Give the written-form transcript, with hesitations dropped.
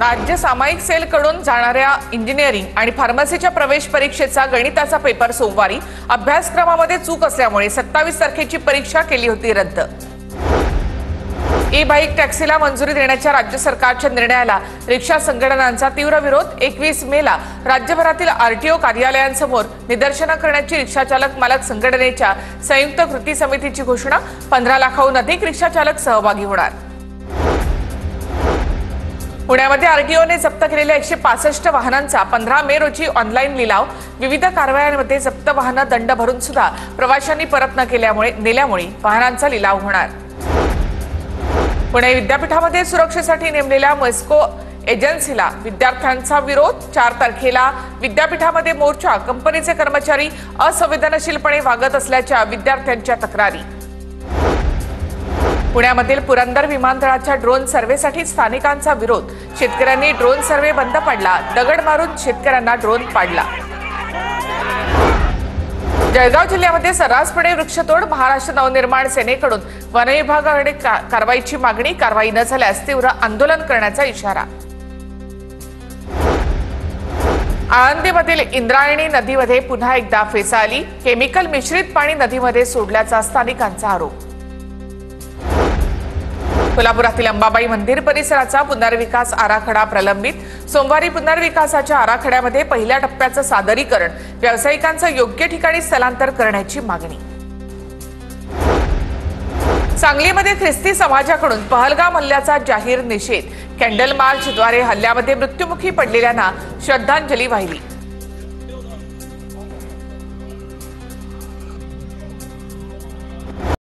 राज्य सामायिक सेलकडून जाणाऱ्या इंजिनिअरिंग आणि फार्मसीच्या प्रवेश परीक्षेचा गणिताचा पेपर सोमवारी अभ्यासक्रमामध्ये चूक असल्यामुळे 27 तारखेची परीक्षा केली होती रद्द। ई बाईक टॅक्सीला मंजुरी देण्याच्या राज्य सरकारच्या निर्णयाला रिक्षा संघटनांचा तीव्र विरोध। 21 मेला राज्यभरातील आरटीओ कार्यालयांसमोर निदर्शनं करण्याची रिक्षा चालक मालक संघटनेच्या संयुक्त कृती समितीची घोषणा। 15 लाखाहून अधिक रिक्षा चालक सहभागी होणार। पुण्यामध्ये आरटीओने जप्त केलेल्या 165 वाहनांचा 15 मे रोजी ऑनलाईन लिलाव। विविध कारवायांमध्ये जप्त वाहनं दंड भरून सुद्धा प्रवाशांनी परत न नेल्यामुळे वाहनांचा लिलाव होणार। पुणे विद्यापीठामध्ये सुरक्षेसाठी नेमलेल्या मेस्को एजन्सीला विद्यार्थ्यांचा विरोध। 4 तारखेला विद्यापीठामध्ये मोर्चा। कंपनीचे कर्मचारी असंवेदनशीलपणे वागत असल्याच्या विद्यार्थ्यांच्या तक्रारी। पुण्यामधील पुरंदर विमानतळाच्या ड्रोन सर्व्हेसाठी स्थानिकांचा विरोध। शेतकऱ्यांनी ड्रोन सर्व्हे बंद पाडला। दगड मारून शेतकऱ्यांना ड्रोन पाडला। जळगाव जिल्ह्यामध्ये सर्रासपणे वृक्षतोड। महाराष्ट्र नवनिर्माण सेनेकडून वन विभागाकडे कारवाईची मागणी। कारवाई न झाल्यास तीव्र आंदोलन करण्याचा इशारा। आळंदीमधील इंद्रायणी नदीमध्ये पुन्हा एकदा फेसाळी। केमिकल मिश्रित पाणी नदीमध्ये सोडल्याचा स्थानिकांचा आरोप। कोल्हापुरातील अंबाबाई मंदिर परिसराचा पुनर्विकास आराखडा प्रलंबित। सोमवारी पुनर्विकासाच्या आराखड्यामध्ये पहिल्या टप्प्याचं सादरीकरण। व्यावसायिकांचं योग्य ठिकाणी स्थलांतर करण्याची मागणी। सांगलीमध्ये ख्रिस्ती समाजाकडून पहलगाम हल्ल्याचा जाहीर निषेध। कॅन्डल मार्चद्वारे हल्ल्यामध्ये मृत्युमुखी पडलेल्यांना श्रद्धांजली वाहिली।